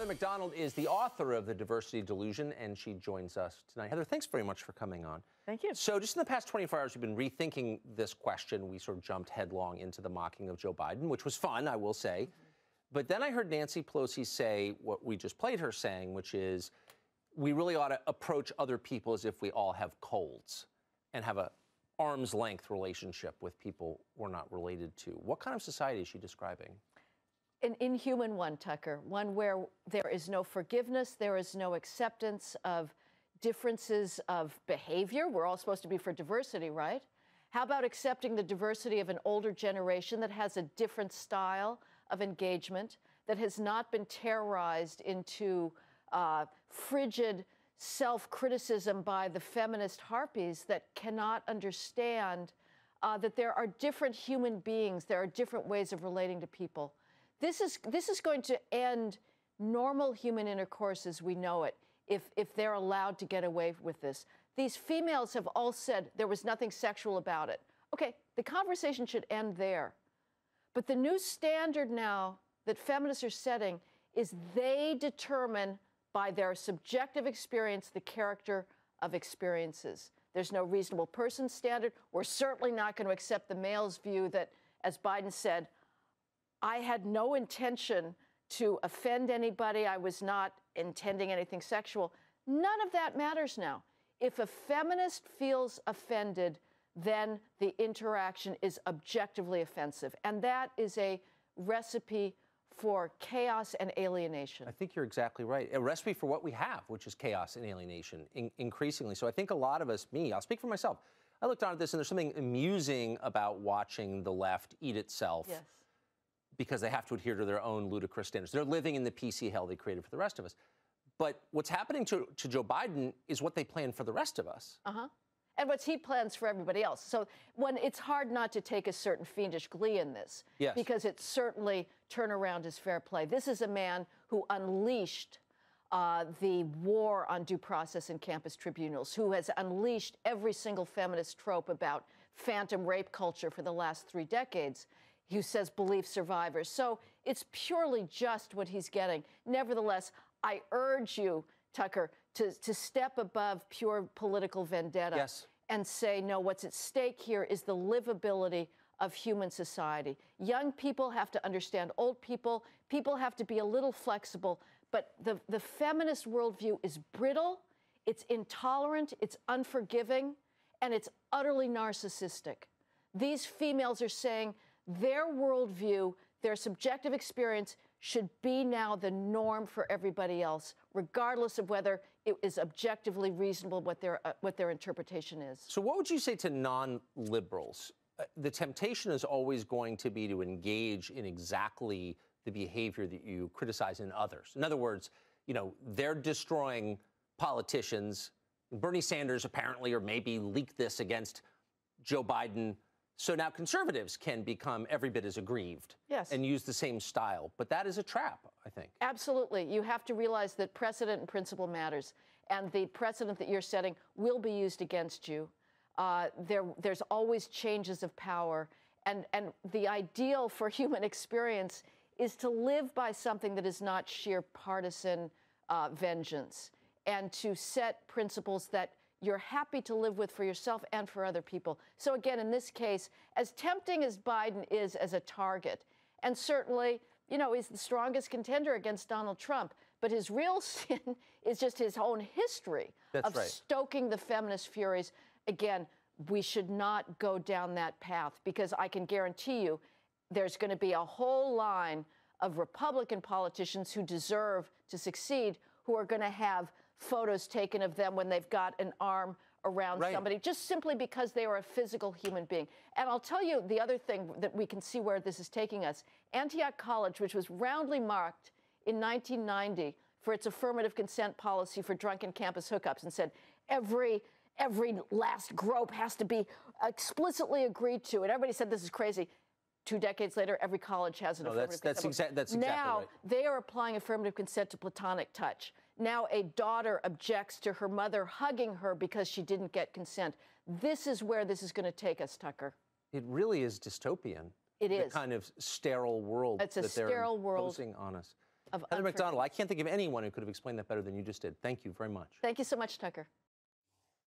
Heather McDonald is the author of The Diversity Delusion, and she joins us tonight. Heather, thanks very much for coming on. Thank you. So just in the past 24 hours, we've been rethinking this question. We sort of jumped headlong into the mocking of Joe Biden, which was fun, I will say. But then I heard Nancy Pelosi say what we just played her saying, which is we really ought to approach other people as if we all have colds and have a arm's length relationship with people we're not related to. What kind of society is she describing? An inhuman one, Tucker, one where there is no forgiveness, there is no acceptance of differences of behavior. We're all supposed to be for diversity, right? How about accepting the diversity of an older generation that has a different style of engagement, that has not been terrorized into frigid self-criticism by the feminist harpies that cannot understand that there are different human beings, there are different ways of relating to people. This is going to end normal human intercourse as we know it if they're allowed to get away with this. These females have all said there was nothing sexual about it. Okay, the conversation should end there. But the new standard now that feminists are setting is they determine by their subjective experience the character of experiences. There's no reasonable person standard. We're certainly not going to accept the male's view that, as Biden said, I had no intention to offend anybody. I was not intending anything sexual. None of that matters now. If a feminist feels offended, then the interaction is objectively offensive. And that is a recipe for chaos and alienation. I think you're exactly right. A recipe for what we have, which is chaos and alienation, increasingly. So I think a lot of us, I'll speak for myself, I looked on at this and there's something amusing about watching the left eat itself. Yes. Because they have to adhere to their own ludicrous standards. They're living in the PC hell they created for the rest of us. But what's happening to Joe Biden is what they plan for the rest of us. Uh-huh. And what he plans for everybody else. So it's hard not to take a certain fiendish glee in this. Yes. Because it's certainly turnaround is fair play. This is a man who unleashed the war on due process and campus tribunals, who has unleashed every single feminist trope about phantom rape culture for the last 3 decades. Who says believe survivors. So it's purely just what he's getting. Nevertheless, I urge you, Tucker, to step above pure political vendetta. Yes. And say, no, what's at stake here is the livability of human society. Young people have to understand old people. People have to be a little flexible. But the feminist worldview is brittle, it's intolerant, it's unforgiving, and it's utterly narcissistic. These females are saying, their worldview, their subjective experience should be now the norm for everybody else, regardless of whether it is objectively reasonable what their interpretation is. So what would you say to non-liberals? The temptation is always going to be to engage in exactly the behavior that you criticize in others. In other words, they're destroying politicians. Bernie Sanders apparently or maybe leaked this against Joe Biden. So now conservatives can become every bit as aggrieved. Yes. And use the same style. But that is a trap, I think. Absolutely. You have to realize that precedent and principle matters. And the precedent that you're setting will be used against you. There's always changes of power. And the ideal for human experience is to live by something that is not sheer partisan vengeance, and to set principles that you're happy to live with for yourself and for other people. So again, in this case, as tempting as Biden is as a target, and certainly, he's the strongest contender against Donald Trump, but his real sin is just his own history of stoking the feminist furies. Again, we should not go down that path, because I can guarantee you there's going to be a whole line of Republican politicians who deserve to succeed, who are going to have photos taken of them when they've got an arm around somebody, just simply because they are a physical human being. And I'll tell you the other thing that we can see where this is taking us. Antioch College, which was roundly marked in 1990 for its affirmative consent policy for drunken campus hookups, and said every last grope has to be explicitly agreed to. And everybody said this is crazy. 2 decades later, every college has an affirmative consent. That's exactly now, right. they are applying affirmative consent to platonic touch. Now a daughter objects to her mother hugging her because she didn't get consent. This is where this is going to take us, Tucker. It really is dystopian. It is. The kind of sterile world that they're imposing on us. of Heather McDonald, I can't think of anyone who could have explained that better than you just did. Thank you very much. Thank you so much, Tucker.